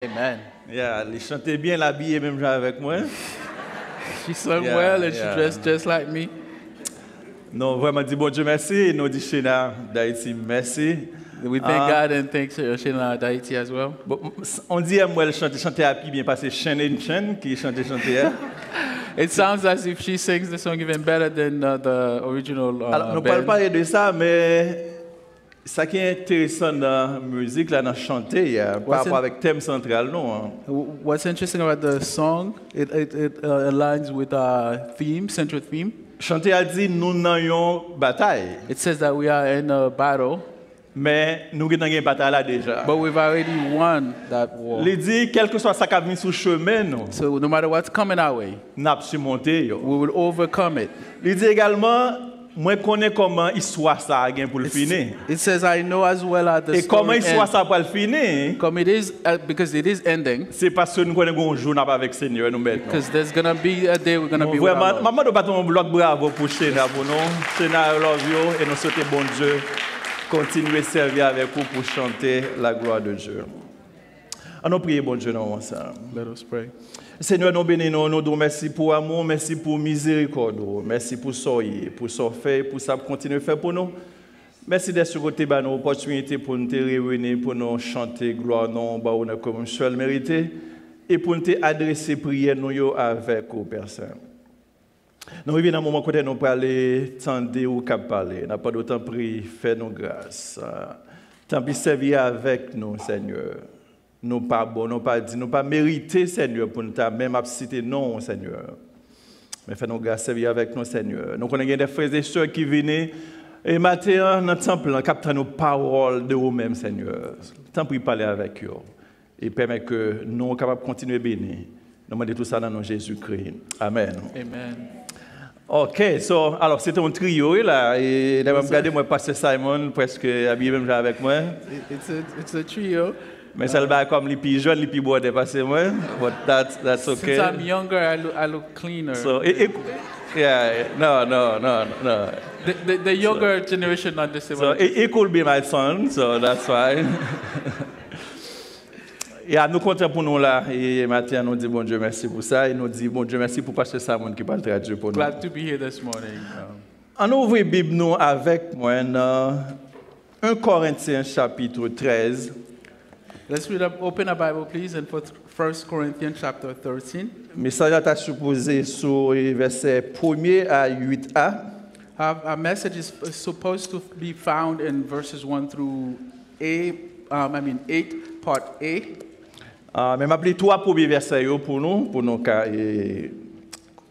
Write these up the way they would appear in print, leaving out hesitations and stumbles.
Amen. Yeah, il chantait bien, l'habillé même avec moi. She sung Yeah, well and yeah. she dressed just like me. Non, vraiment, dit bon Dieu merci. Et nous dit Shena d'Haïti merci. We thank God and thank Sheila Daiti as well. Bon, on dit moi elle chanter à bien parce chaîne et chaîne qui chantait. It sounds as if she sings the song even better than the original Alors, nous parlons band. pas de ça, mais ça qui est intéressant dans la musique, là, dans chanter, par rapport avec le thème central, non. Hein. What's interesting about the song, it aligns with our theme, central theme. Chanter a dit nous n'ayons bataille, It says that we are in a battle, mais nous avons une bataille là déjà. but we've already won that war. Il dit, quel que soit ce qui vient sur le chemin, nous So no matter what's coming our way, avons surmonté. we will overcome it. Il dit également, moi je connais comment l'histoire ça a pour le finir. It says, I know as well as the Et comment story l'histoire ends. ça pour le finir, Come it is, because it is ending, c'est parce que nous connaissons un jour avec le Seigneur nous maintenant. because there's going to be a day we're going to be with our Vraiment, Lord. maman nous battons un bloc bravo pour Shena pour nous. Shena, I love you et nous souhaitons bon Dieu continuer à servir avec vous pour chanter la gloire de Dieu. Nous prions bon Dieu dans ensemble. Let us pray. Seigneur, nous bénissons, nous disons merci pour amour, merci pour miséricorde, merci pour soyez, pour ce fait, pour ça continuer à faire pour nous. Merci d'être sur côté de nos opportunités pour nous réunir, pour nous chanter gloire, non, comme seul mérité, et pour nous adresser prière nous avec aux personnes. Nous vivons dans un moment où nous parler, tendez ou cap parler, n'a pas d'autant pris, fais-nous grâce. Tant pis servir avec nous, Seigneur. Nous pas bon, nous pas dit, nous pas mérité, Seigneur, pour nous même citer non, Seigneur. Mais fais-nous grâce, servir avec nous, Seigneur. Nous connaissons des frères et sœurs qui viennent et matin dans le temple, captant nos paroles de vous-même, Seigneur. Tant pis parler avec eux et permettre que nous soyons capables de continuer à bénir. Nous demandons tout ça dans le nom de Jésus-Christ. Amen. Amen. OK, alors c'était un trio là, et là, regardez moi pasteur Simon presque habillé même avec moi. It's a trio. Mais ça le va comme les plus jeunes, les plus beaux dépasser moi. But that's okay. Since I'm younger, I look cleaner. So yeah, no. The younger generation understands. So it could be my son, so that's fine. Et nous comptons pour nous là, et maintenant nous disons bon Dieu merci pour ça, et nous disons bon Dieu merci pour pasteur Simon qui parle traduire pour nous. Glad to be here this morning. On ouvre la Bible nous avec moi dans 1 Corinthiens chapitre 13. Let's open a Bible, please, in 1 Corinthians chapter 13. Message est supposé sur verset 1er à 8a. Our message is supposed to be found in verses 1 through 8, part A. Mais m'appeler trois premiers versets pour nous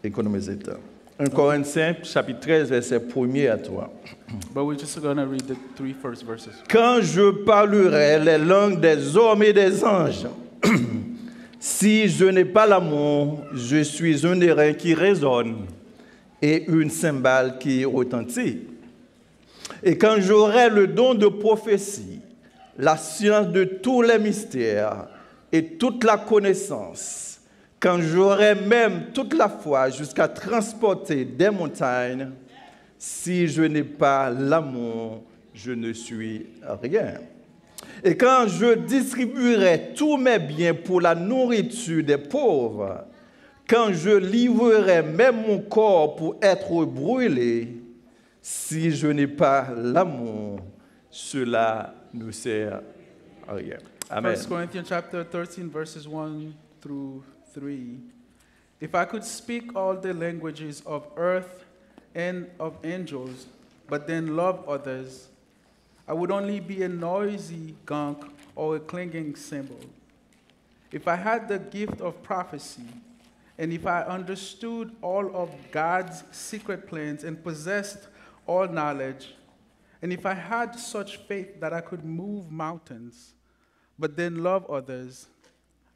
économiser le temps. 1 Corinthiens chapitre 13 verset 1er à 3. But we're just going to read the three first verses. Quand je parlerai les langues des hommes et des anges, si je n'ai pas l'amour, je suis un airain qui résonne et une cymbale qui retentit. Et quand j'aurai le don de prophétie, la science de tous les mystères et toute la connaissance, quand j'aurai même toute la foi jusqu'à transporter des montagnes, si je n'ai pas l'amour, je ne suis rien. Et quand je distribuerai tous mes biens pour la nourriture des pauvres, quand je livrerai même mon corps pour être brûlé, si je n'ai pas l'amour, cela ne sert à rien. Amen. 1 Corinthians chapter 13, verses 1 through 3. If I could speak all the languages of earth and of angels, but then love others, I would only be a noisy gong or a clanging cymbal. If I had the gift of prophecy, and if I understood all of God's secret plans and possessed all knowledge, and if I had such faith that I could move mountains, but then love others,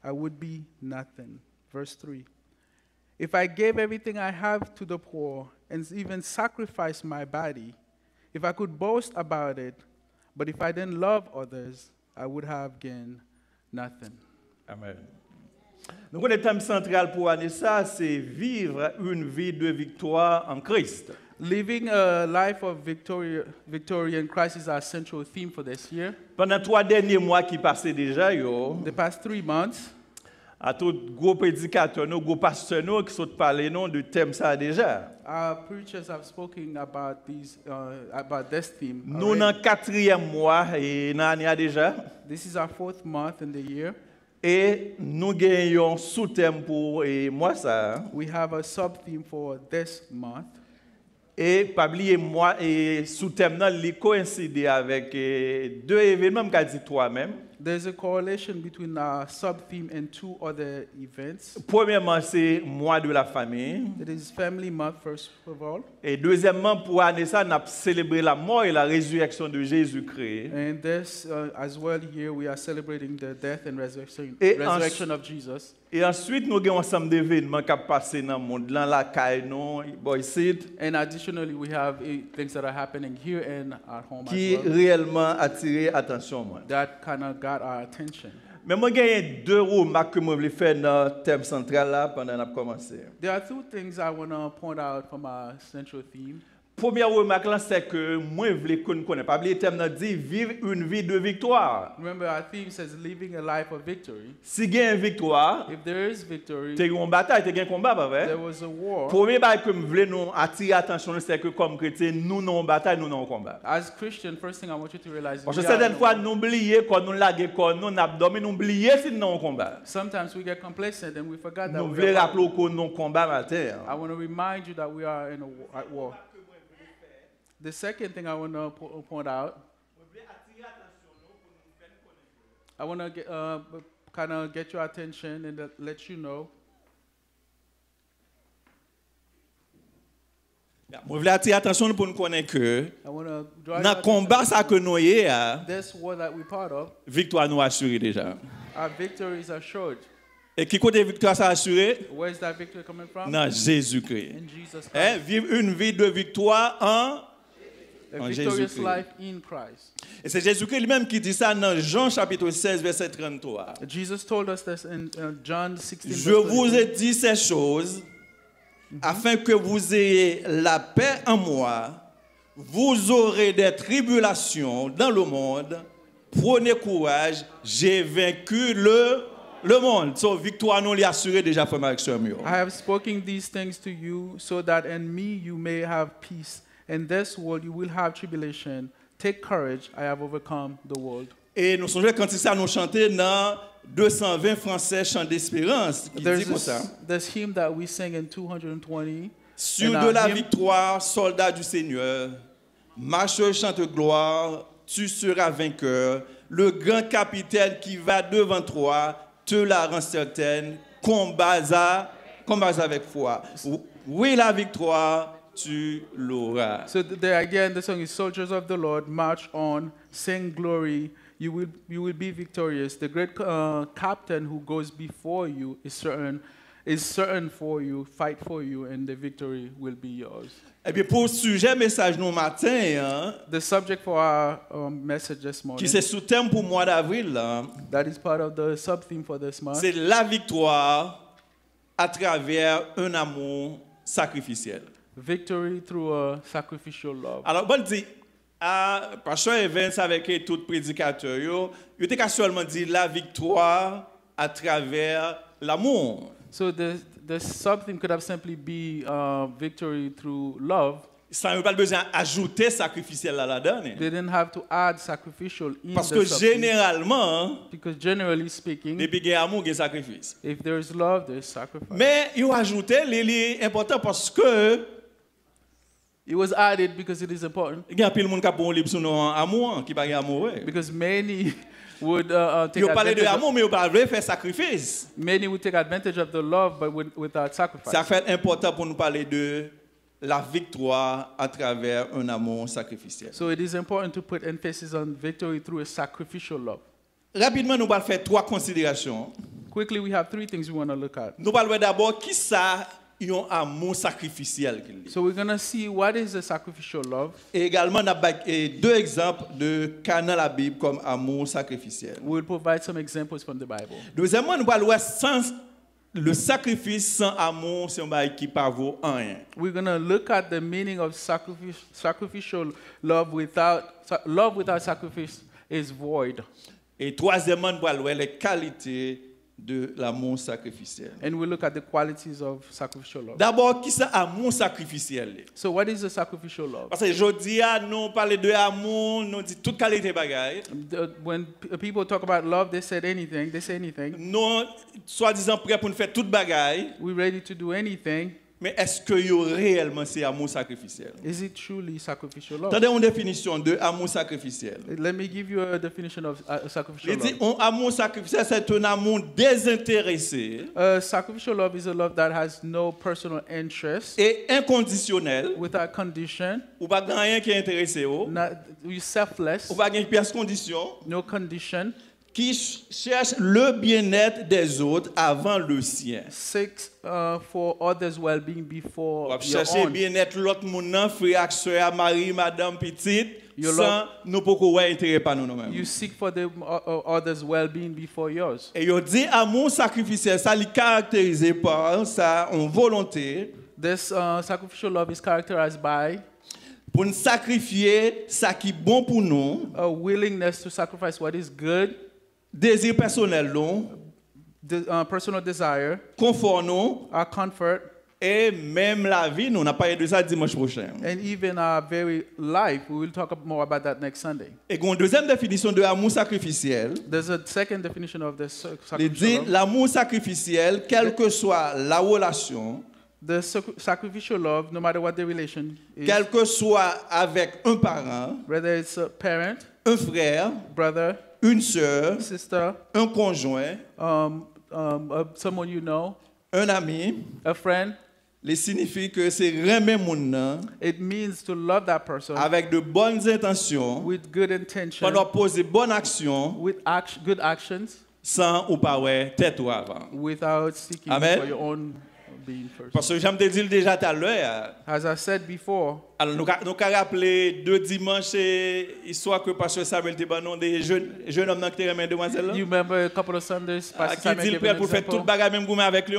I would be nothing. Verse 3. If I gave everything I have to the poor and even sacrificed my body, if I could boast about it, but if I didn't love others, I would have gained nothing. Amen. Donc, le thème central pour l'année, ça, c'est vivre une vie de victoire en Christ. Living a life of victory in Christ is our central theme for this year. Pendant 3 derniers mois qui passaient déjà, yo, The past 3 months, à tout gros prédicateurs, nos gros pasteurs nous, qui sont parlé non de thème ça déjà. our preachers have spoken about this theme. Nous already. dans 4e mois et dans l'année déjà. This is our 4th month in the year. Et nous gagnons sous-thème pour moi ça. We have a sub-theme for this month. Et pas oublier moi et sous-thème là, il coïncide avec 2 événements qu'a dit toi même. There's a correlation between our sub-theme and 2 other events. Premièrement, c'est mois de la famille. It is Family Month, first of all. Et deuxièmement, pour année ça, on a célébré la mort et la résurrection de Jésus-Christ. And this, as well, here we are celebrating the death and resurrection, Et resurrection of Jesus. Et ensuite, nous avons un ensemble d'événements qui ont passé dans le monde, dans la caille, boy site, And additionally, we have things that are happening here and at home qui as well réellement attiré l'attention. Moi. that kind of got our attention. Mais moi, j'ai 2 remarques que je voulais faire dans le thème central là, pendant qu'on a commencé. There are 2 things I want to point out from our central theme. Première remarque là, c'est que moi, je voulais qu'on connaisse. Pas oublier le thème dit vivre une vie de victoire. Remember, our theme says living a life of victory. Si il y a une victoire, If there is victory, tu as une bataille, tu as un combat, pas vrai? there was a war. Premier bail que je voulais nous attirer l'attention, c'est que comme chrétiens, nous n'avons une bataille, nous n'avons un combat. As Christian, first thing I want you to realize is Parce que we are in certaines a fois, war. nous oublions quand nous laguons, quand nous abdomen, nous oublions si nous avons un combat. Sometimes we get complacent and we forget that Nous we voulons are rappeler que nous avons un combat matin. I want to remind you that we are in at war. The second thing I want to point out, I want to kind of get your attention and let you know. Je voulais attirer l'attention pour nous connaître que I want to draw dans your le combat attention ça que nous avons, this war that we're part of. victoire nous assurée déjà. Our victories are assured. Et qui côté victoire ça assurée? Where is that victory coming from? Dans Jésus-Christ. In Jesus Christ. Hein? Vivre une vie de victoire en A en victorious Jésus-Christ. life in Christ. Et c'est Jésus-Christ lui-même qui dit ça dans Jean chapitre 16 verset 33. Jesus told us this in John 16. Je verse vous 32. ai dit ces choses afin que vous ayez la paix en moi. Vous aurez des tribulations dans le monde. Prenez courage, j'ai vaincu le monde. So victoire nous l'est assurée déjà frère Marc Samuel. I have spoken these things to you so that in me you may have peace. In this world you will have tribulation. Take courage, I have overcome the world. Et nous songeons quand ça nous chanter dans 220 français chant d'espérance qui dit comme ça. This hymn that we sing in 220. Sur And de la hymn- victoire, soldat du Seigneur, marcheur chante gloire, tu seras vainqueur. Le grand capitaine qui va devant toi te la rend certaine. Combats avec foi. Oui, la victoire, tu l'auras. So there again, the song is "Soldiers of the Lord, march on, sing glory. You will be victorious. The great captain who goes before you is certain for you. Fight for you, and the victory will be yours." Et bien pour sujet message nous matin, hein, The subject for our message this qui morning, c'est sous thème pour mois d'avril, hein, that is part of the sub-theme for this month, c'est la victoire à travers un amour sacrificiel. victory through a sacrificial love. Alors, bon, dit, Pasteur Evans avec tout prédicateur, il était seulement dit la victoire à travers l'amour. So the sub-theme could have simply be victory through love. Sans pas besoin d'ajouter sacrificiel là-dedans. They didn't have to add sacrificial in Parce the que sub-theme. généralement, Because generally speaking, depuis qu'il y a amour, il y a sacrifice. if there is love, there is sacrifice. Mais il a ajouté, c'est important parce que It was added because it is important. il y a plein de monde qui a bon libre sur nos amour, qui pas amoureux. Because many would take Il parle de advantage. amour, mais il parle de faire sacrifice. Many would take advantage of the love, but without sacrifice. Ça fait important pour nous parler de la victoire à travers un amour sacrificiel. So it is important to put emphasis on victory through a sacrificial love. Rapidement, nous allons faire 3 considérations. Quickly, we have 3 things we want to look at. Nous allons d'abord qui ça un amour sacrificiel qu'il dit. So we're going to see what is a sacrificial love. Et également, nous avons 2 exemples de cas dans la Bible comme amour sacrificiel. We'll provide some examples from the Bible. Deuxièmement, nous allons voir sens le sacrifice sans amour, c'est un bail qui pas vaut rien. We're going to look at the meaning of sacrificial love without sacrifice is void. Et troisièmement, nous allons voir les qualités de l'amour sacrificiel. And we look at the qualities of sacrificial love. D'abord, qui c'est amour sacrificiel? So what is the sacrificial love? Parce que aujourd'hui, nous parlons de amour, nous disons toute qualité bagaille. When people talk about love, they say anything. Nous, soi-disant prêts pour nous faire toute bagaille. We're ready to do anything. Mais est-ce que y a réellement c'est amour sacrificiel? Is it truly sacrificial love? Attendez une définition de amour sacrificiel. Let me give you a definition of sacrificial Il dit love. un amour sacrificiel, c'est un amour désintéressé Sacrificial love is a love that has no personal interest, et inconditionnel. without condition, Ou pas rien qui est intéressé, ou you're selfless, pas une pièce condition, no condition, qui cherche le bien-être des autres avant le sien. seeks for others' well-being before On va your chercher own. bien-être l'autre monde, frère, soeur, mari, madame, petite, Your sans nous pourquoi ouais intérêt pas nous nous-mêmes. You seek for the others' well-being before yours. Et il dit amour sacrificiel, ça est caractérisé par sa volonté This sacrificial love is characterized by pour nous sacrifier ça qui est bon pour nous, a willingness to sacrifice what is good, désir personnel nous, personal desire, confort nous our comfort, et même la vie nous. On a parlé de ça dimanche prochain. and even our very life. We will talk more about that next Sunday. Et une deuxième définition de l'amour sacrificiel. There's a second definition of this Il dit sacrificial love. l'amour sacrificiel, quelle que soit la relation, The sacrificial love, no matter what the relation is, quel que soit avec un parent, whether it's a parent, un frère, brother, une sœur, sister, un conjoint, someone you know, un ami, a friend, il signifie que c'est aimer mon nom it means to love that person avec de bonnes intentions, with good intention, pendant poser bonnes actions, with good actions, sans ou pas ouais tête ou avant. without seeking Amen. for your own being first. Parce que j'aime te dire déjà tout à l'heure. As I said before, Alors nous avons rappelé deux dimanches histoire que pasteur Samuel te banon des jeunes hommes qui te demoiselle là. you remember a couple of Sundays, Pastor Qui Samuel dit gave prêt an pour faire toute example. bagarre même gourmet avec lui.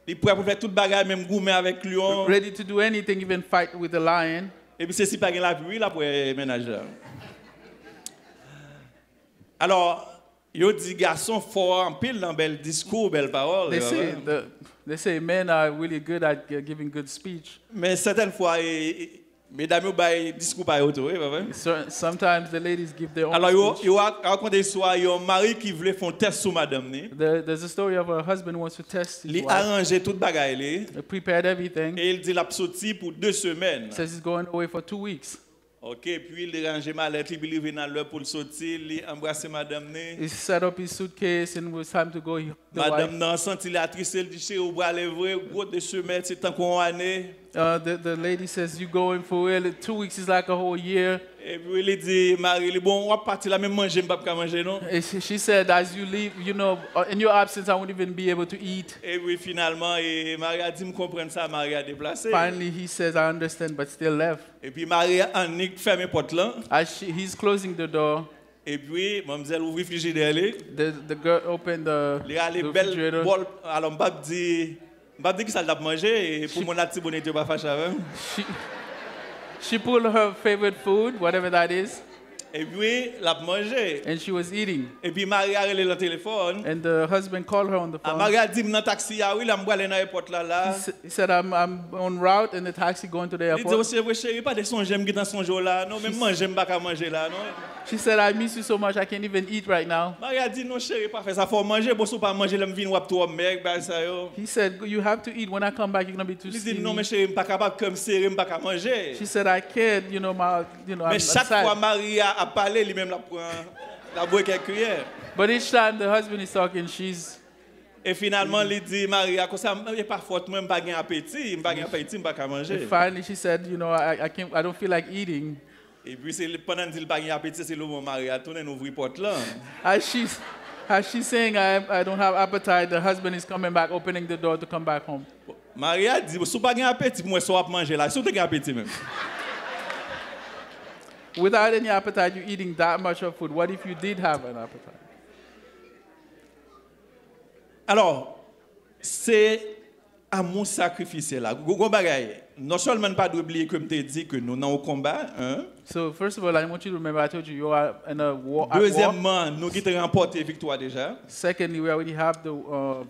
Il est prêt pour faire toute bagarre même gourmet avec lui. Ready to do anything, even fight with the lion. Et puis c'est si pas la pluie là pour ménage là. Alors yo dit garçon fort en pile dans bel discours, belle parole. They say men are really good at giving good speech. Mais certaines fois mesdames yo bay discours pas auto, pas vrai? Sometimes the ladies give their own Alors speech. yo raconte histoire yo mari qui voulait faire un test sur madame ni. There's a story of a husband who wants to test his Il wife. arrangé toute bagaille li. He prepared everything. Et il dit la sorti pour 2 semaines. Says he's going away for 2 weeks. OK, puis il range mallette, il vient dans l'heure pour le sortir, il embrasser madame ni. He set up his suitcase and it was time to go. The Madame wife, nan senti la triste, elle dit chez au bras levé, gros 2 semaines, c'est tant qu'on année. the lady says, you going for real? 2 weeks is like a whole year. Et puis il dit Marie, bon, on va partir là même manger, m'pas pas manger non. And she said, as you leave, in your absence, I won't even be able to eat. Et puis finalement, Marie a dit me comprendre ça, Marie a déplacé. Finally, he says, I understand, but still left. Et puis Marie a fermé porte là. As he's closing the door, Et puis mademoiselle ouvre frigidaire là. the girl opened the Il y a les belles refrigerator. bol, alors m'pas dit que ça l'a manger et pour mon petit bonnet pas fâché avec. She pulled her favorite food, whatever that is, Et puis l'a manger. and she was eating. Et puis Marie a relé le téléphone. And the husband called her on the phone. Marie a dit dans taxi ah oui, là m'boile dans aéroport là. He said, I'm en route in the taxi going to the Il dit airport. c'est vrai chérie, pas de son j'aime qui dans son jour là. Non, même manger m'pas pas manger là non. She said, I miss you so much, I can't even eat right now. Marie a dit non chérie, pas faire ça faut manger, bon pas manger là me vinn wap toi mec ba ça yo. He said, you have to eat. When I come back, you're going to be too Il dit non mais skinny. chérie, m'pas capable comme serrer, m'pas capable manger. She said, I can't, I'm Mais chaque sad. fois Marie a parlé, lui-même la prend la boire quelques cuillères. But each time the husband is talking, she's... Et finalement, il dit Marie, à cause ça, il pas faute moi, m'pas gain appétit, m'pas gain appétit, m'pas qu'à manger. Finally, she said, I don't feel like eating. Et puis c'est pendant qu'il pas gain appétit, c'est le moment Marie a tourné ouvrir porte là. As she's saying, I don't have appetite, the husband is coming back, opening the door to come back home. Marie a dit si pas gain appétit, moi soit manger là, si tu gain appétit même. Without any appetite, you're eating that much of food. What if you did have an appetite? Alors, c'est amour sacrificiel là. Non seulement pas d'oublier comme tu dit que nous sommes au combat, hein. So first of all, I want you to remember I told you you are in a war. At war. Deuxièmement, nous qui avons remporté victoire déjà. Secondly, we already have the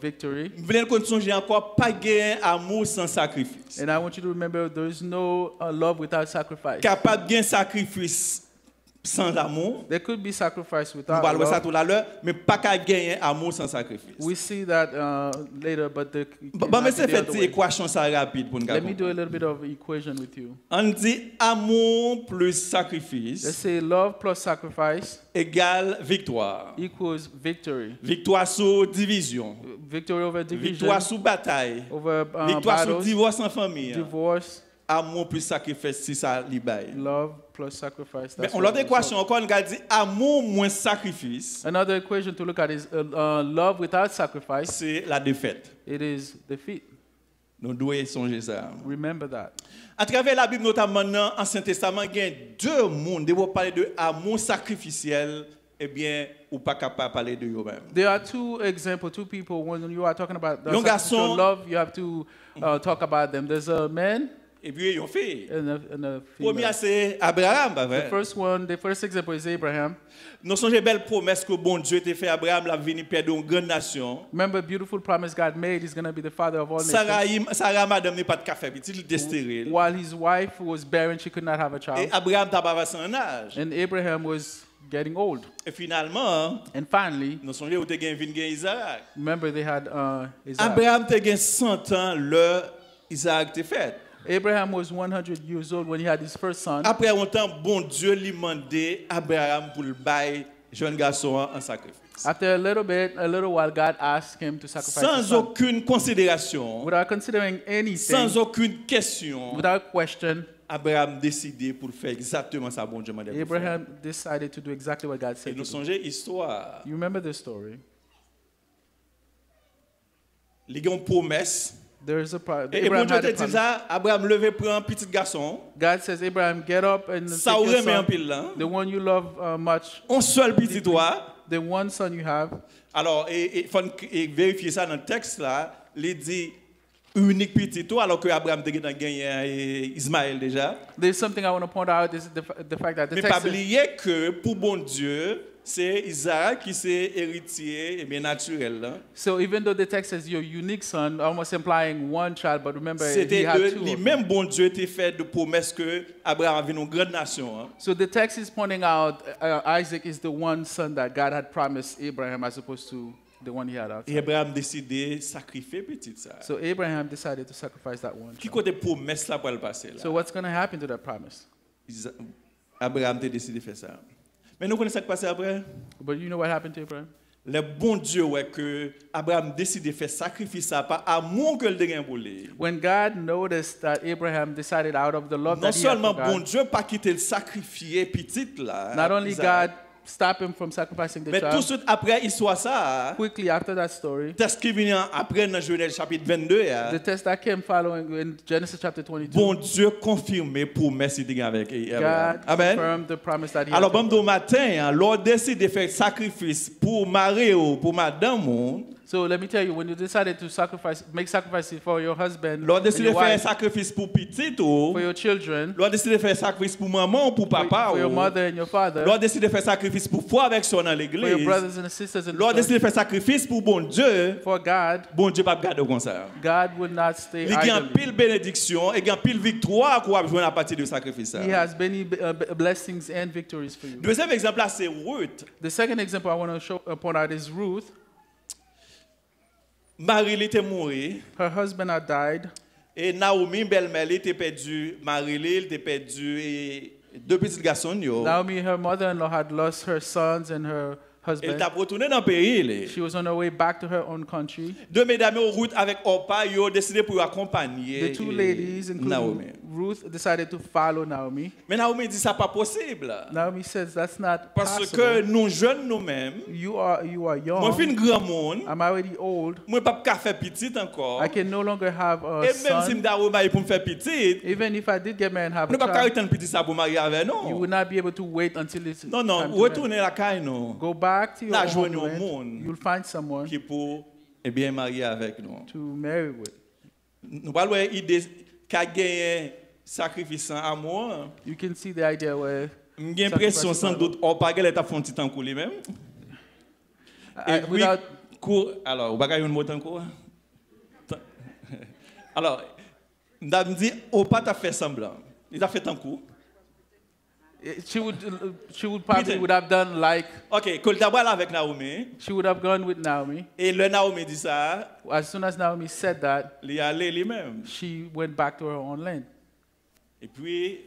victory. Vous voulez qu'on songe encore pas gagner amour sans sacrifice. And I want you to remember there is no love without sacrifice. Capable de sacrifice sans amour. There could be sacrifice Nous without parlons ça love. tout à l'heure, mais pas qu'à gagner amour sans sacrifice. We see that later, but the Bon, mais c'est fait une équation ça rapide pour nous. Let me do a little bit of equation with you. On dit amour plus Let's sacrifice say love plus sacrifice égale victoire. equals victory. Victoire sur division. Victory over division, Victoire sur bataille. over Victoire sur battles, divorce en famille. divorce, Amour plus sacrifice si ça libaye. love plus sacrifice. Mais That's on what l'autre it is. équation encore on a dit amour moins sacrifice, Another equation to look at is love without sacrifice. c'est la défaite. It is defeat. Nous devons songer ça. Remember that. À travers la Bible, notamment dans l'Ancien Testament, il y a deux mondes. De vous parler de amour sacrificiel, eh bien, ou pas capable de parler de vous-même. There are two examples, two people. When you are talking about the Young sacrificial garçon- love, you have to talk about them. There's a man Et puis, ils ont fait. and a Premier, female. c'est Abraham. Pas vrai? The first example is Abraham. Nous sommes belle promesse que bon Dieu t'a fait à Abraham, la venir père d'une grande nation. Remember, beautiful promise God made. He's going to be the father of all nations. Sarah, madame, n'est pas de café, petit, il était stérile. While his wife was barren, she could not have a Et child. Abraham t'a pas passé un âge. And Abraham was getting old. Et finalement, And finally, nous sommes où tu as Isaac. remember they had Isaac. Abraham t'a gagné 100 ans, le Isaac t'a fait. Abraham was 100 years old when he had his first son. Après un temps, bon Dieu lui demandait Abraham pour le bailler jeune garçon en sacrifice. After a little while, God asked him to sacrifice his Sans son. aucune considération, Without considering anything, sans aucune question, without question, Abraham décidait pour faire exactement ça, bon Dieu m'a dit. Abraham decided to do exactly what God Et said nous to do. songez histoire. You remember the story? Il y a une promesse. There is a Et bon Abraham Dieu had te a dit promise. ça, Abraham levé pour un petit garçon. God says, Abraham, get up and Ça take your aurait mis un son, pile là. the one you love much, Un seul petit toi. the one son you have. Alors, il faut vérifier ça dans le texte là. Il dit unique petit toi, alors que Abraham a gagné Ismaël déjà. There's something I want to point out is the fact that the Mais pas text says, oublier que pour bon Dieu, c'est Isaac qui c'est héritier et bien naturel. Là. so even though the text says your unique son, almost implying one child, but remember he C'était had two. le of them. même bon Dieu qui fait de promesse que Abraham avait une grande nation. Hein. So the text is pointing out Isaac is the one son that God had promised Abraham as opposed to the one he had outside. Et Abraham décidé de sacrifier petit ça. So Abraham decided to sacrifice that one Qui child. côté promesse là pour le passer là? So what's going to happen to that promise? Abraham a décidé de faire ça. Mais nous connaissons ce qui s'est passé après? But you know what happened to Abraham? Le bon Dieu ouais que Abraham décide de faire sacrifice ça par amour que le gagne pour lui. When God noticed that Abraham decided out of the love Non that he had seulement for bon God, Dieu pas quitter le sacrifier petit là. not only Isaac, God stopped him from sacrificing the mais tout de child, suite après histoire ça, quickly after that story, texte qui vient après dans Genèse chapitre 22 the test that came following in Genesis chapter 22, bon Dieu confirmé promesse qu'il gagne avec Abraham. God Amen. confirmed the promise that he Alors had. bon au matin, l'on décide de faire sacrifice pour mari ou pour madame ou So let me tell you, when you decided to make sacrifices for your husband, l'on and décide de your faire wife, sacrifice pour petit ou for your children, l'on décide de faire sacrifice pour maman ou pour papa for your ou mother and your father, l'on décide de faire sacrifice pour foi avec son dans for your l'église. brothers and sisters in L'on the décide church, de faire sacrifice pour bon Dieu. for God, Bon Dieu pas garder comme ça. God would not stay Il y a idle. pile bénédiction et il y a pile victoire qu'on va jouer à partir de sacrifice. He has many blessings and victories for you. Deuxième exemple là c'est Ruth. The second example I want to point out is Ruth. Marie il était mort Her husband had died, et Naomi belle-mère elle était perdu Marie il était perdu et deux petits garçons yo. Naomi, her mother-in-law, had lost her sons and her Elle husband. t'a retourné dans le pays. She was on her way back to her own country. Deux mesdames en route avec Orpa, ils ont décidé pour accompagner The two ladies, Naomi. including Ruth, decided to follow Naomi. Mais Naomi dit ça pas possible. Naomi says that's not Parce possible. que nous jeunes nous-mêmes, You are moi young. fin grand monde, I'm already old. moi pas qu'à faire petit encore. I can no longer have a Et même si son. m'da marié pour me faire petit, Even if I did get married and have a nous pas qu'à child, attendre petit ça pour marier avec you nous. would not be able to wait until it's Non non, time to marry. retournez la caille nous. Go back to your La journée au homeland. monde You'll find someone qui pour eh bien marié avec nous. to marry with. Nous parlons de l'idée qu'a gagné sacrifice en amour. You can see the idea where J'ai l'impression sans doute on pas qu'elle est fait un petit temps couler même. Et puis without alors, on va gagner un mot encore. Alors, on dit on pas t'a fait semblant. Il a fait un coup. she would probably would have done like OK, que d'abord avec Naomi she would have gone with Naomi. et le Naomi dit ça, As soon as Naomi said that, il est allé lui-même. she went back to her own land. Et puis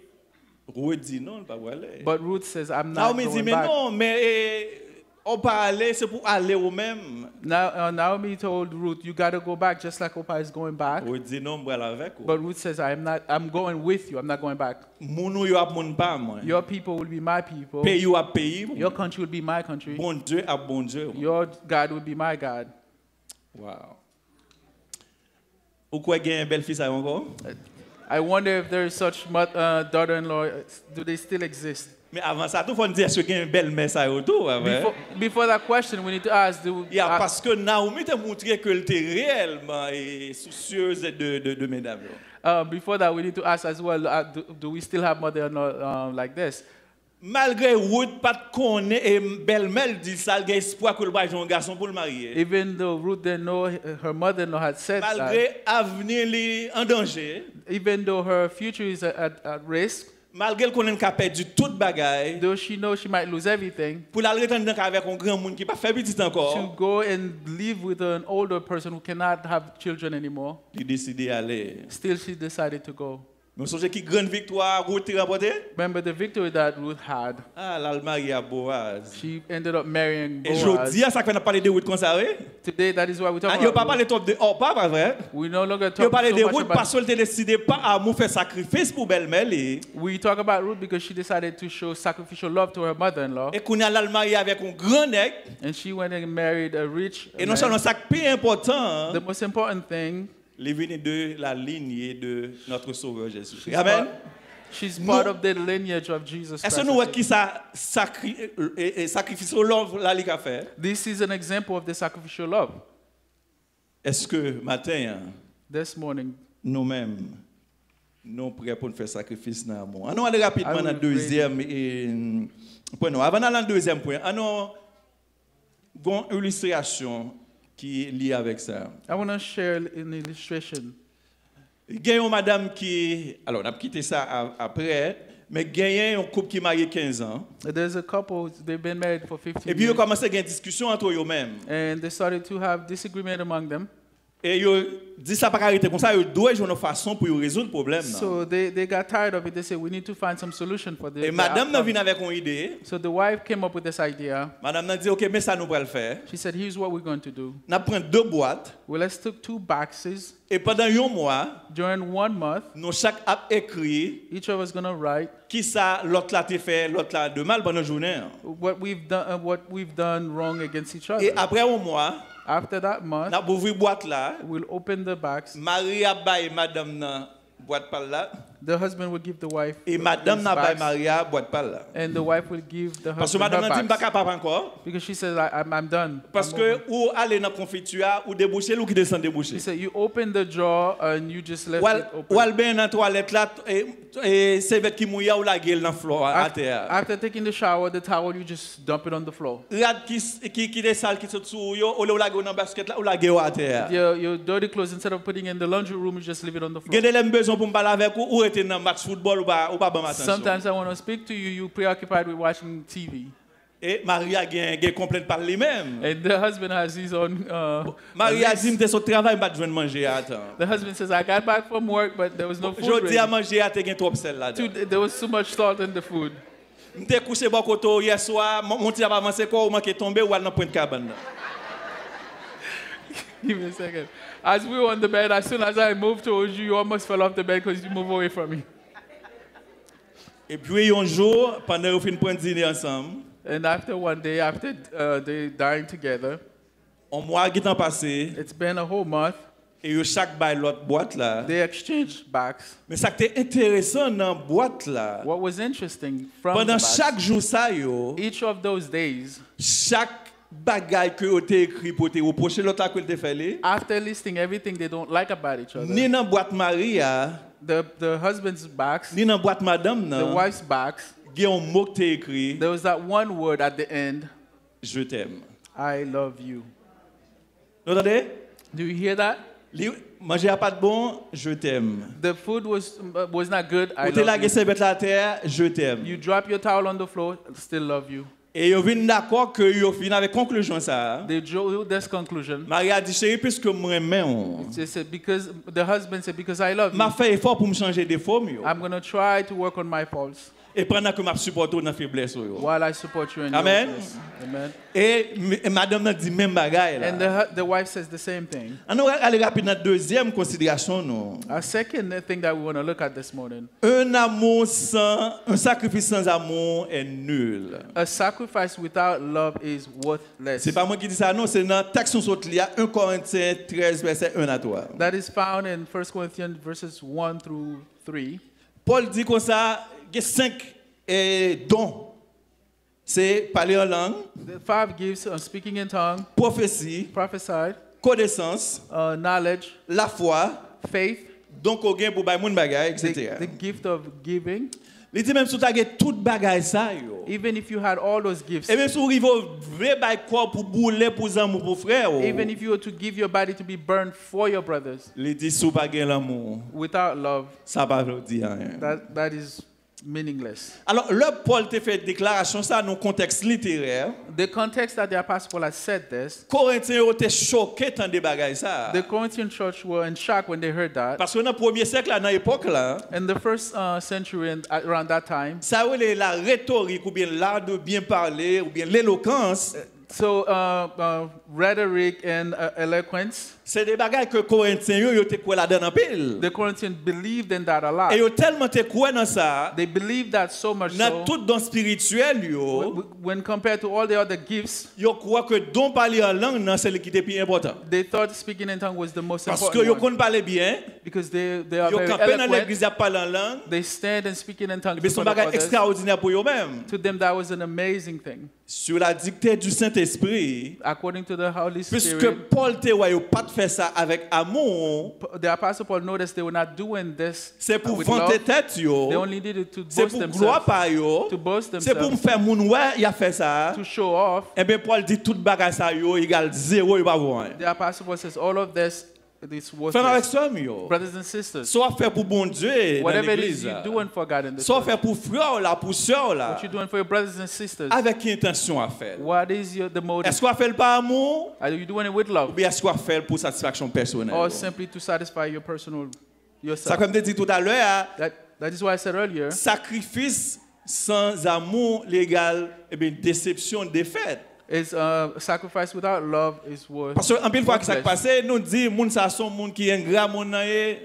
Ruth dit non, il pas aller. But Ruth says, I'm not Naomi dit going mais back. non, mais on pas aller, c'est pour aller au même. Now, Naomi told Ruth, you got to go back, just like Opa is going back. Ruth dit non, moi avec vous. But Ruth says, I'm going with you. I'm not going back. Mounou yo ap moun pa moi. Your people will be my people. Pays yo ap pays. Your country will be my country. Bon Dieu ap bon Dieu. Your God will be my God. Wow. Ou quoi gen belle fille ça encore? I wonder if there is such daughter-in-law. Do they still exist? Mais avant ça, tout faut dire est-ce que gen belle mère ça autour avec. Before that question, we need to ask. Yeah, parce que Naomi t'a montré que elle était réellement soucieuse de mesdames. Before that, we need to ask as well. Do we still have mother-in-law like this? Malgré Ruth pas de connaît et belle-mère dit ça, il y a espoir que le bail un garçon pour le marier. Even though Ruth didn't know, her mother-in-law had said that. Malgré avenir li en danger. Even though her future is at risk. Malgré qu'on a perdu toute bagaille. Though she knows she might lose everything. Pour la retourner avec un grand monde qui pas fait petit encore. To go and live with an older person who cannot have children anymore. Il décidé aller. Still, she decided to go. Mais songez qui grande victoire Ruth a remporté? Remember the victory that Ruth had. Ah, l'Allemagne à Boaz. She ended up marrying Et Boaz. je dis à ça qu'on a parlé de Ruth comme ça, oui? Today, that is why we talk Ah, il about pas parlé trop de Orpa, pas vrai? We no longer Il talk parlé so de much Ruth about. parce qu'elle décidé pas à nous faire sacrifice pour belle-mère. We talk about Ruth because she decided to show sacrificial love to her mother-in-law. Et qu'on a l'Allemagne avec un grand nègre. And she went and married a rich Et non man. seulement ça plus important, The most important thing, les venir de la lignée de notre Sauveur Jésus. Amen. she's part of the lineage of Jesus Est-ce Christ. que nous voyons qui ça sacrifice au love là qu'il a fait? This is an example of the sacrificial love. Est-ce que matin This morning, nous-mêmes nous prêts pour nous faire sacrifice dans l'amour? On va aller rapidement dans le deuxième point. Non, avant d'aller dans le deuxième point, on a une illustration qui est liée avec ça. I want to share an illustration. Il y a une madame qui, alors on a quitté ça après, mais il y a un couple qui est marié 15 ans. There's a couple, they've been married for 15 Et puis ils ont years. commencé à avoir une discussion entre eux-mêmes. And they started to have disagreement among them. Et ils ont dit ça pas arrêter comme ça, ils doivent jouer une façon pour résoudre le problème. So they got tired of it. They said, we need to find some solution for this. Et madame n'a venu avec une idée. So the wife came up with this idea. Madame n'a dit, OK, mais ça nous va le faire. She said, here's what we're going to do. On prend 2 boîtes. Well, let's take 2 boxes. Et pendant un mois, During 1 month, nous chaque a écrit each of us going to write qui ça l'autre là t'a fait, l'autre là de mal pendant la journée. what we've done wrong against each other. Et après un mois, After that month, on a ouvert boîte là. we'll open the box. Maria baille madame na boîte par là. The husband will give the wife Et madame his n'a baille box, Maria boîte par là. and the wife will give the Parce que husband madame n'a dit her pas box. capable encore. Because she says, I'm done. Parce I'm que over. ou aller dans confiture ou déboucher ou qui descend déboucher. She said, you open the drawer and you just left it Ou open. al ben dans toilette là et serviette qui mouilla ou la gueule dans floor à terre. After taking the shower, the towel, you just dump it on the floor. Regarde qui des sales qui sont sous yo ou la gueule dans basket là ou la gueule à terre. Your dirty clothes, instead of putting in the laundry room, you just leave it on the floor. Gade l'aime besoin pour me parler avec ou était dans match football ou pas bon attention. Sometimes I want to speak to you, you're preoccupied with watching TV. Et Maria gagne complète par lui-même. And the husband has his own. Maria list. dit m'était sur travail pas de manger attends. The husband says, I got back from work, but there was no food. Je dis à Ready. manger à te gagne trop sel là. There was too much salt in the food. M'était couché bon côté hier soir, mon petit a avancé quoi ou manqué tomber ou dans point de cabane. Give me a second. As we were on the bed, as soon as I moved towards you, you almost fell off the bed because you moved away from me. Et puis un jour pendant qu'on fin prendre dîner ensemble, And after one day, after they dying together, un mois qui t'en passé it's been a whole month. et yo chaque bail l'autre boîte là. They exchanged backs. Mais ça qui était intéressant dans boîte là. What was interesting from Pendant the backs, chaque jour ça yo, each of those days, chaque bagaille que vous avez écrit pour te reprocher l'autre que te fait. After listing everything they don't like about each other, Ni dans boîte Maria, the husband's backs, ni dans boîte madame the nan, wife's backs, il y a un mot que tu écrit, there was that one word at the end, je t'aime. I love you. Vous entendez? Do you hear that? Manger à pas de bon, je t'aime. The food was not good, I Vous te love lagué you. ses bêtes la terre, je t'aime. You drop your towel on the floor, still love you. Et vous venez d'accord que vous finissez avec conclusion ça. They drew this conclusion. Marie a dit chérie puisque moi m'aime. They said, because the husband said, because I love M'a you, fait effort pour me changer des formes yo. I'm going to try to work on my faults Et pendant que m'a supporté dans faiblesse yo. while I support you in Amen. your weakness. Amen. Et madame n'a dit même bagaille And là. the wife says the same thing. On va aller rapide dans deuxième considération nous. A second thing that we want to look at this morning, Un sacrifice sans amour est nul. a sacrifice without love is worthless. C'est pas moi qui dis ça non, c'est dans texte sur il y a 1 Corinthiens 13 verset 1 à 3. That is found in 1 Corinthians verses 1 through 3. Paul dit comme ça, il y a 5 dons. C'est parler en langue, The 5 gifts are speaking in tongue, prophétie, prophesy, connaissance, knowledge, la foi, faith, donc au gain pour bay moun bagay, etc. the gift of giving. Il dit même si tu as tout bagay ça yo. Even if you had all those gifts, Et même si vous arrivez au vrai bay corps pour bouler pour amour pour frère. even if you were to give your body to be burned for your brothers, Il dit sous pas gain l'amour, without love, ça pas veut dire rien. that is meaningless. Alors, le Paul te fait déclaration ça dans un contexte littéraire. The context that the Apostle Paul has said this, Corinthiens étaient choqués tant de bagages ça. the Corinthian church were in shock when they heard that. Parce que dans le premier siècle, là, dans l'époque là, In the first century and around that time, ça c'est la rhétorique ou bien l'art de bien parler ou bien l'éloquence. so rhetoric and eloquence, C'est des bagages que Corinthiens yo te quoi là-dedans en pile. the Corinthians believed in that a lot. Et yo tellement te quoi dans ça, They believed that so much dans so, tout don spirituel yo, when compared to all the other gifts, yo croit que don parler en langue non c'est le qui est plus important. they thought speaking in tongue was the most Parce que yo important one, connaissent parler bien, because they are yo very campé dans eloquent. l'église à parler en langue, They stand and speaking in tongues mais son in front of bagage others. extraordinaire pour eux même. To them, that was an amazing thing. Sur la dictée du Saint-Esprit, According to the Holy puisque Spirit, Paul te voyait pas de faire ça avec amour, the Apostle Paul noticed they were not doing this c'est pour with vanter love. tête They yo, only did it to c'est boast pour gloire themselves, par yo, to boast c'est pour me themselves, faire moun ouais, il a fait ça. to show off. Et bien Paul dit tout bagage ça yo égal zéro il va voir. The Apostle Paul says all of this is Fais avec worthless. ça yo. Brothers and sisters, Soit faire pour bon Dieu dans whatever it is l'église. you're doing for God in the Soit church, faire pour frère là, pour sœur là. what you're doing for your brothers and sisters, Avec quelle intention à faire? what is the motive? Est-ce qu'on fait le par amour Are you doing it with ou love, bien est-ce qu'on fait pour satisfaction personnelle? or simply to satisfy your personal Ça yourself? comme je dit tout à l'heure, That is why I said earlier, sacrifice sans amour légal, et bien déception, défaite. is sacrifice without love is worth. Parce que en pile fois que ça worthless. passe, nous dit moun ça son moun qui est ingrat moun nan ye.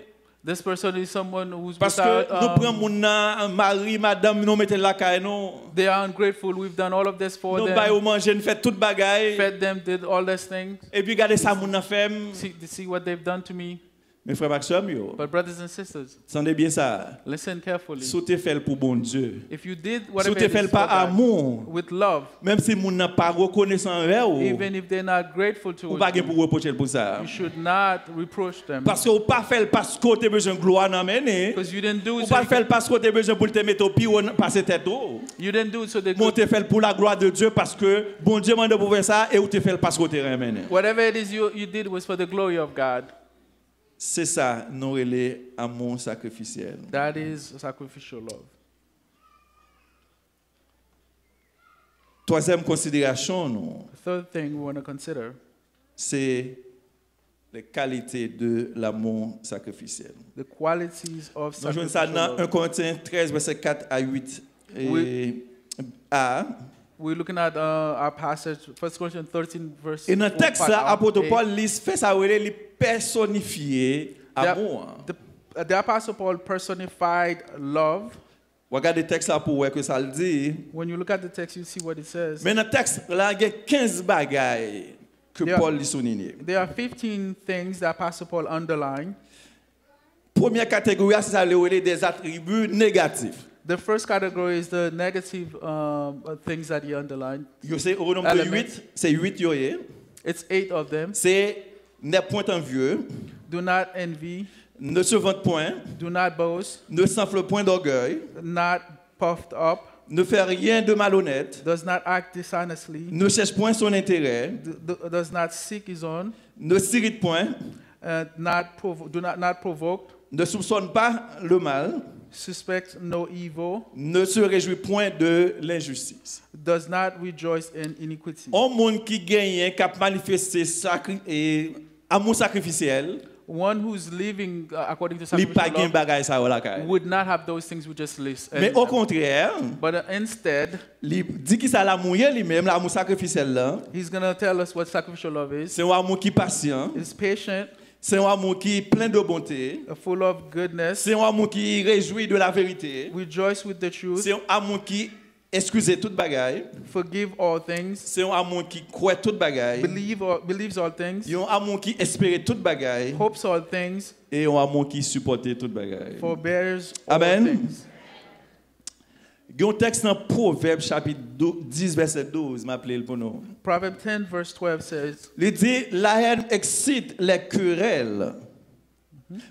This person is someone who's Parce que without, nous prenons moun nan mari, madame, nous mettons la caille nous. they are ungrateful. We've done all of this for Nous bail them, ou manger, nous fait toute bagaille. fed them, did all these things. Et puis regardez ça moun nan fait. See what they've done to me. Mes frères Maxime yo. But brothers and sisters, Entendez bien ça. listen carefully. Si tu fais pour bon Dieu. If you did Si whatever tu it fais is pas for God, amour, with love, même si moun n'a pas reconnaissant envers ou, even if they're not grateful ou to pas you, pour reprocher pour ça. you should not reproach them, Parce que ou pas faire parce que tu as besoin de gloire dans mener. because you didn't do Ou it. pas faire parce que tu as besoin pour te mettre au pied ou passer tête haut. You didn't do it so they Mon could. te fait pour la gloire de Dieu parce que bon Dieu m'a demandé pour faire ça et ou te fait parce que tu as mené. Whatever it is you did was for the glory of God. C'est ça nous relais amour sacrificiel. That is sacrificial love. Troisième considération nous, The third thing we want to consider c'est les qualités de l'amour sacrificiel. the qualities of Nous jouons ça sacrificial dans 1 love. Corinthiens 13 verset 4 à 8 et Oui. A. We're looking at our passage, 1 Corinthians 13, verse Et dans le 4, texte là, apôtre A. Paul fait ça il personnifier amour. The Apostle Paul personified love. Regardez le texte là pour voir que ça le dit. When you look at the text, you see what it says. Mais dans le texte là, il y a 15 bagailles que Yeah. Paul lui souligne. There are 15 things that Apostle Paul underlined. Première catégorie, c'est ça le des attributs négatifs. The first category is the negative things that he underlined. Yo c'est au nombre de Element. 8, c'est 8 yo yé. It's 8 of them. C'est ne point envieux, Do not envy, ne se vante point, do not boast, ne s'enfle point d'orgueil, not puffed up, ne fait rien de malhonnête, does not act dishonestly, ne cherche point son intérêt, does not seek his own, ne s'irrite point, not provoke, ne soupçonne pas le mal, suspect no evil, ne se réjouit point de l'injustice. does not rejoice in iniquity. Un monde qui gagne, qui a manifesté et amour sacrificiel, One who's living according to il pas sacrificial gagne love bagay ça la kay. would not have those things we just list. Mais au contraire, But instead, il dit que ça l'amour lui-même, l'amour sacrificiel là, he's going to tell us what sacrificial love is. c'est un amour qui patient, It's patient, c'est un amour qui est plein de bonté, full of goodness, c'est un amour qui réjouit de la vérité, rejoice with the truth, c'est un amour qui excuse toute bagaille, forgive all things, c'est un amour qui croit toute bagaille, believes all things, il y a un amour qui espère toute bagaille hopes all things, et un amour qui supporte toute bagaille. forbears all Amen. things. Il y a un texte dans Proverbe chapitre 10 verset 12 m'appelle pour nous. Proverbs 10 verse 12 says, Il dit la haine excite les querelles,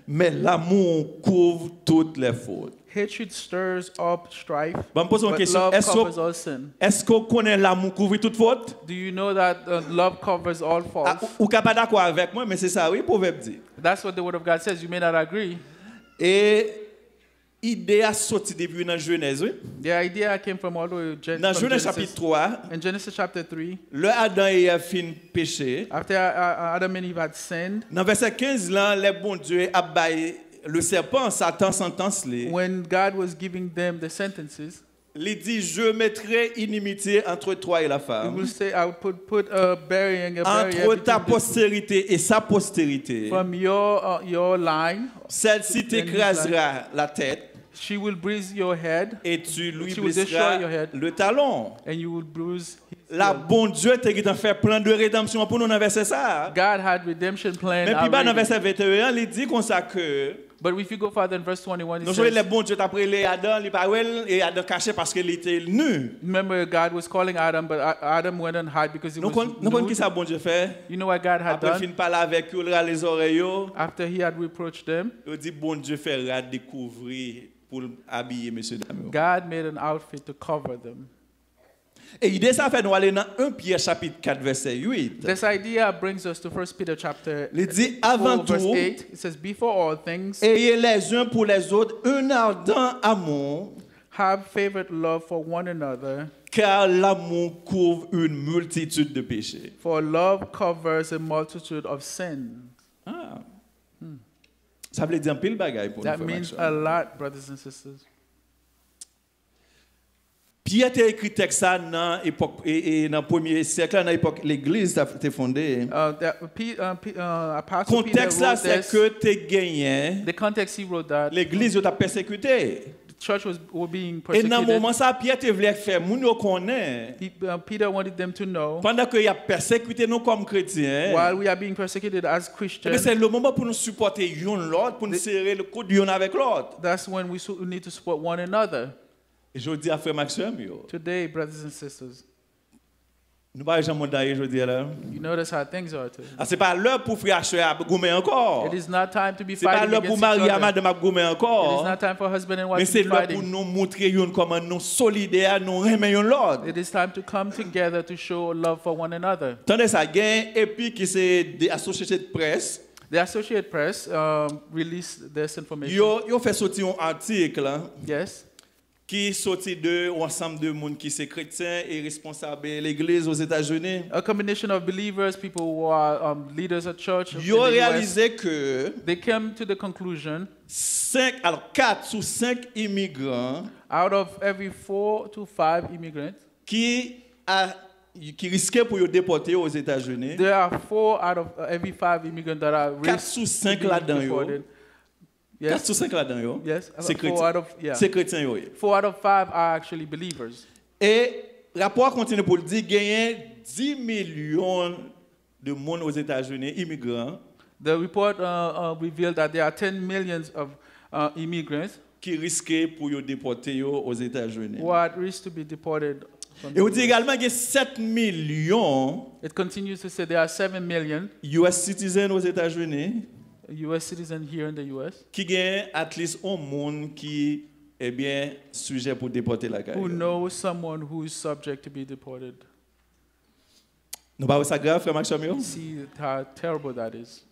mais l'amour couvre toutes les fautes. hatred stirs up strife, Bon, me pose une but question. love covers all sin. Est-ce qu'on connaît l'amour couvre toute faute? Do you know that love covers all Ah, faults? ou capable d'accord avec moi, mais c'est ça, oui, Proverbe dit. That's what the word of God says. You may not agree. Et idée a sorti depuis dans Genèse, oui. The idea came from all the way Dans from Genèse chapitre 3, In Genesis chapter 3, le Adam et Ève fin péché. after Adam and Eve had sinned, Dans verset 15 là, les bon Dieu a baillé le serpent Satan sentence li. when God was giving them the sentences, Il dit je mettrai inimitié entre toi et la he femme, will say, I would put a barrier entre ta between postérité et sa postérité. from your line. Celle-ci t'écrasera la tête She will bruise your head, et tu lui She will destroy blesseras your head. le talon. and you will bruise his La heel. bon Dieu t'a qui fait plein de rédemption pour nous dans verset ça. God had redemption plan Mais puis bas dans already. verset 21, il dit comme ça que But if you go further in verse 21, nous it jouons les says, bon Dieu t'a pris Adam, il pas well et Adam caché parce qu'il était nu. remember God was calling Adam, but Adam went and hide because he Nous was connaissons qui nude. ça bon Dieu fait. You know what God had Après done? fin parler avec eux, il a les oreilles. After he had reproached them, Il dit bon Dieu fera découvrir pour habiller messieurs dames. God made an outfit to cover them. Et l'idée ça fait nous aller dans 1 Pierre chapitre 4 verset 8. This idea brings us to 1 Peter chapter Il dit avant 4, verse tout 8. It says, before all things, ayez les uns pour les autres un ardent amour, have favorite love for one another, car l'amour couvre une multitude de péchés. for love covers a multitude of sins. Ah. Ça veut dire un pile bagaille pour nous. That frère means Maxwell. a lot, brothers and sisters. Pierre a écrit texte ça dans l'époque et dans le premier siècle, dans l'époque l'église a été fondée. Apostle Peter Contexte là wrote c'est this. que tu gagné, The context he wrote that l'église t'a persécuté. the church were being Et dans le persecuted. moment ça Pierre te voulait faire moun yo connaît. Peter wanted them to know, Pendant qu'il a persécuté nous comme chrétiens. while we are being persecuted as Mais Christians, c'est le moment pour nous supporter l'autre, pour nous serrer le coude l'un avec l'autre. that's when we need to support one another. Et je dis à frère Maxime, yo, Today, brothers and sisters, nous pas jamais d'ailleurs je dis là. you notice how things are today. Ah, c'est pas l'heure pour frère acheter à goumer encore. It is not time to be C'est pas fighting l'heure pour against each marier à other. madame à goumer It is encore. not time for husband and Mais wife c'est to be l'heure pour fighting. nous montrer comment nous solidaires, nous aimons l'autre. It is time to come together to show love for one another. Tandis ça gain et puis qui c'est des associés de presse. The Associated Press released this information. Yo fait sortir un article hein, Yes. qui sorti de un ensemble de monde qui c'est chrétien et responsable de l'église aux États-Unis. A combination of believers, people who are leaders at church. in Yo the US, réalisé que they came to the conclusion 4 sur 5 immigrants out of every 4 to 5 immigrants, qui risquaient pour être déportés aux États-Unis. there are 4 out of every 5 immigrants that are 4 risk sur to 5 be là-dedans. deported. 4 Yes. sur 5 là-dedans. Yo. Yes. C'est 4 chrétien. out of, yeah. C'est chrétien. Yo. 4 out of 5 are actually believers. Et le rapport continue pour dire qu'il y a 10 millions de monde aux États-Unis, immigrants, The report revealed that there are 10 millions of immigrants qui risquaient pour yo déporter yo aux États-Unis. who are at risk to be deported from Et on the dit US. également qu'il y a 7 millions It continues to say there are 7 million US citizens aux États-Unis US citizens here in the US qui gagnent at least un monde qui est bien sujet pour déporter la who carrière. know someone who is subject to be deported. Nous pas ça grave, frère Maxime. yo? See how terrible that is.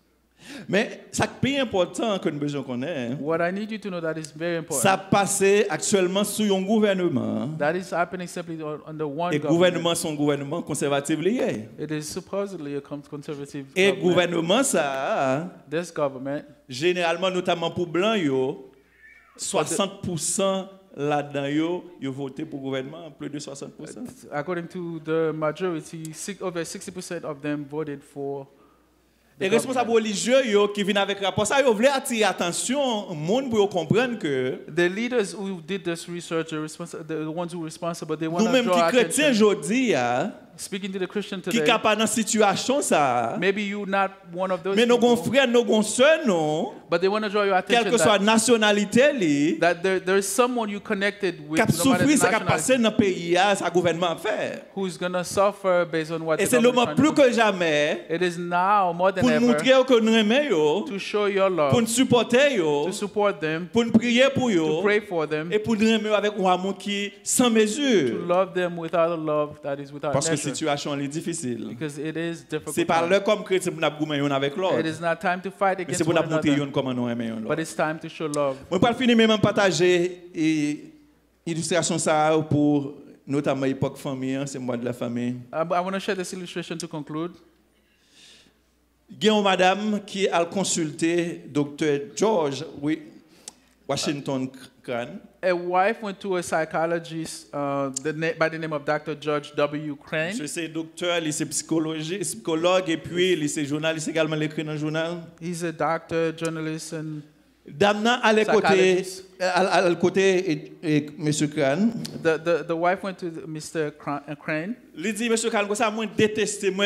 Mais ça qui est important que nous besoin connaître, What I need you to know that is very important. ça passe actuellement sous un gouvernement. That is happening simply under one Et government. gouvernement son gouvernement conservatif lié. It is supposedly a conservative Et government. gouvernement ça This government, généralement notamment pour blanc yo 60% là-dedans yo voté pour gouvernement plus de 60%. according to the majority, over 60% of them voted for the Et responsables government. religieux yo qui viennent avec rapport ça yo voulaient attirer attention monde pour yo comprendre que The leaders who did this research, the ones who were responsible, they want nous to même qui draw chrétiens attention. aujourd'hui Speaking to the Christian qui today, capable dans situation ça maybe you're not one of those mais nos gon people, frères nos gon sœurs non but they want to draw your quelle attention que soit that, nationalité li that there is someone you connected with, cap no matter souffrir the ça qui nationality, passé dans pays ça gouvernement fait who's going to suffer based on what et the c'est le government moment is plus trying to que jamais do. It is now more than pour nous ever montrer que nous aimons yo to show your pour love, nous supporter yo to support them, pour nous prier pour to yo pray for them, et pour nous aimer avec un amour qui sans to mesure love them without a love that is without parce que la measure. situation est difficile. Because it is difficult. C'est pas time. là comme chrétien pour nous goumer yon avec l'autre. It is not time to fight Mais against c'est pour one nous montrer another, yon comment nous aimons yon but l'autre. it's time to show love. Moi pas finir même partager illustration ça pour notamment époque famille, c'est moi de la famille. I want to share this illustration to conclude. Il y a une madame qui a consulté Dr. George Washington Crane. A wife went to a psychologist by the name of Dr. George W. Crane. Monsieur c'est docteur, il c'est psychologue et puis il c'est journaliste également, il écrit dans le journal. He's a doctor, journalist, and Dame nan à Psychologist. côté monsieur Crane. the wife went to Mr. Crane. Il dit monsieur Crane ça moi détester moi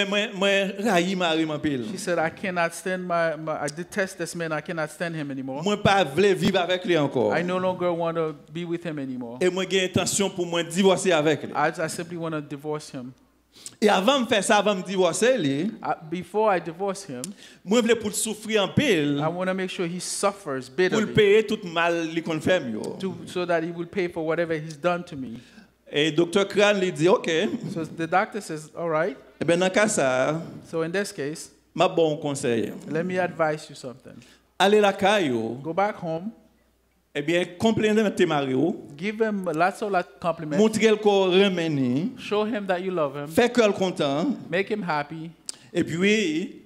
raï mari en pile. She said, I cannot stand I detest this man. I cannot stand him anymore. Moi pas vle vivre avec lui encore. I no longer want to be with him anymore. Et moi j'ai intention pour moi divorcer avec lui. I simply want to divorce him. Et avant de faire ça, avant de divorcer lui, Before I divorce him, moi voulais pour souffrir en pile, I want to make sure he suffers pour bitterly le payer tout mal li kon fèm yo. so that he will pay for whatever he's done to me. Et docteur Crane lui dit OK, So the doctor says, all right. et ben dans cas ça, So in this case, m'a bon conseil. let me advise you something. Allez la caillou, Go back home, et bien complémenter Mario, give him lots of compliments, montrer ko remeni, show him that you love him, faire que content, make him happy, et puis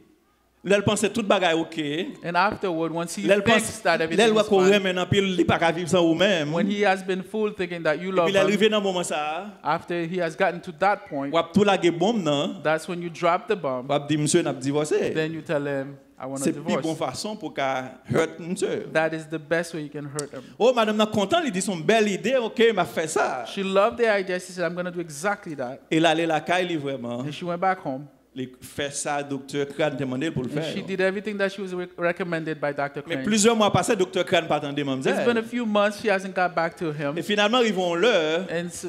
là elle pense tout bagay OK. and afterward, once he Là elle thinks pense that là everything elle is ko fine, remen en pile li pas ka vivre sans ou même. when he has been fooled thinking that you Et love puis là him, arrivé dans moment ça, after he has gotten to that point, ou tout la bombe nan, that's when you drop the bomb. ou dit monsieur n'a divorcé. Then you tell him, I want to C'est plus bonne divorce. façon pour qu'à hurt monsieur. That is the best way you can hurt him. Oh madame n'a content, il dit son belle idée, OK, m'a fait ça. She loved the idea. She said, I'm going to do exactly that. Et là aller la caille vraiment, And she went back home. il fait ça docteur Crane demandé pour le And she faire. did everything that she was recommended by Dr. Mais Crane. plusieurs mois passés, docteur Crane pas attendé même It's been a few months. She hasn't got back to him. Et finalement ils vont l'heure, And so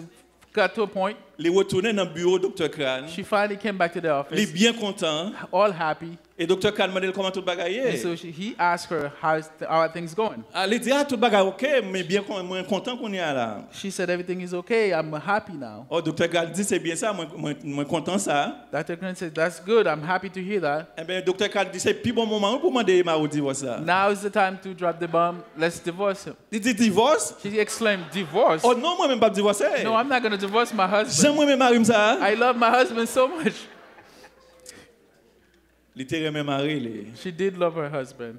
got to a point, les retourner dans le bureau docteur Crane. she finally came back to the Il est office, bien content all happy. et docteur Crane demandé comment tout And bagaille. so he asked her, how are things going? Elle dit tout bagaille OK, mais bien moins content qu'on y a là. She said, everything is okay. I'm happy now. Oh docteur Crane dit c'est bien ça, moi content ça. Dr. Crane said, that's good. I'm happy to hear that. Eh bien docteur Crane dit c'est plus bon moment pour demander Mario divorce ça. Now is the time to drop the bomb. Let's divorce him. Il dit divorce. She exclaimed, divorce? Oh non, moi même pas divorcer. No, I'm not going to divorce my husband. J'aime même mari ça. I love my husband so much. Il était même mari les. She did love her husband.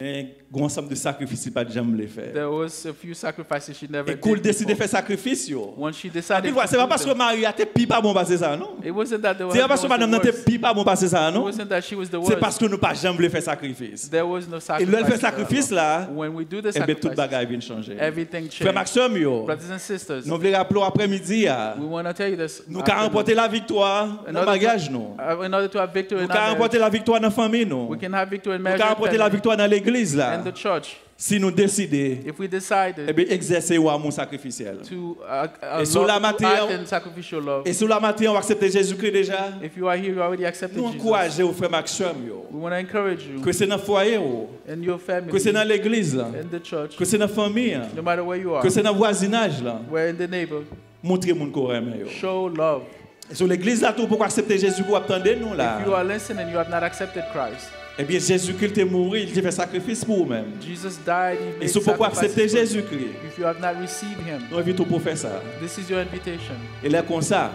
Un grand ensemble de sacrifices pas jamais les faire. There was a few sacrifices she never Et cool did décider before. faire sacrifice yo. Once she Et decided puis voilà, c'est pas to parce do que them, mari a été pi pas bon passer ça non. it wasn't that the C'est pas husband parce que was madame n'a the été worst. pi pas bon passer ça It non. wasn't that she was the C'est parce worst. que nous pas jamais voulu faire sacrifice. There was no Et là elle fait sacrifice. sacrifice là, When we do the et bien toute sacrifice, bagaille vient changer. everything Frère changed. Maxime yo. Brothers and sisters, Nous voulons rappeler après-midi we want to tell you this. nous avons remporté la victoire dans le mariage nous. In order to have victory Nous in avons our remporté marriage, la victoire dans la famille nous. we can have victory in Nous marriage avons and remporté la family, victoire dans l'église là. in the church. si nous décidons if we decided exercer l'amour sacrificiel. to Et sur la matière- act in sacrificial love, Et sur la matière, on va accepter Jésus-Christ déjà. if you are here, you already accepted Nous Jesus. encourageons aux frères Maxime We want to encourage you que c'est dans le foyer, oh, and your family, que c'est dans l'église, là, in the church, que c'est dans la famille, no matter where you are, que c'est dans le voisinage. Là. where in the neighborhood, Montrez mon corps. show love. Sur l'église, là, tout pour accepter Jésus, vous attendez nous là. If you are listening, you have not accepted Christ. Eh bien, Jésus-Christ est mort, il a fait sacrifice pour vous-même. Jesus died, he Et made si vous pouvez accepter sacrifices for you. Jésus-Christ, If you have not received him, nous invitons pour faire ça. this is your invitation. Et là, comme ça,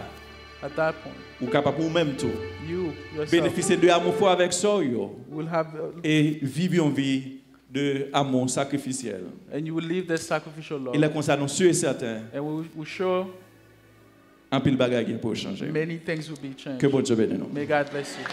At that point, vous êtes capable vous-même tout. you yourself Bénéficier de l'amour fort avec ça, will have, et vivre une vie de amour sacrificiel. and you will live this sacrificial love. Et là, comme ça, nous sommes certains, And we sure un pile bagaille pour changer. many things will be changed. Que bon Dieu bénisse nous. May God bless you.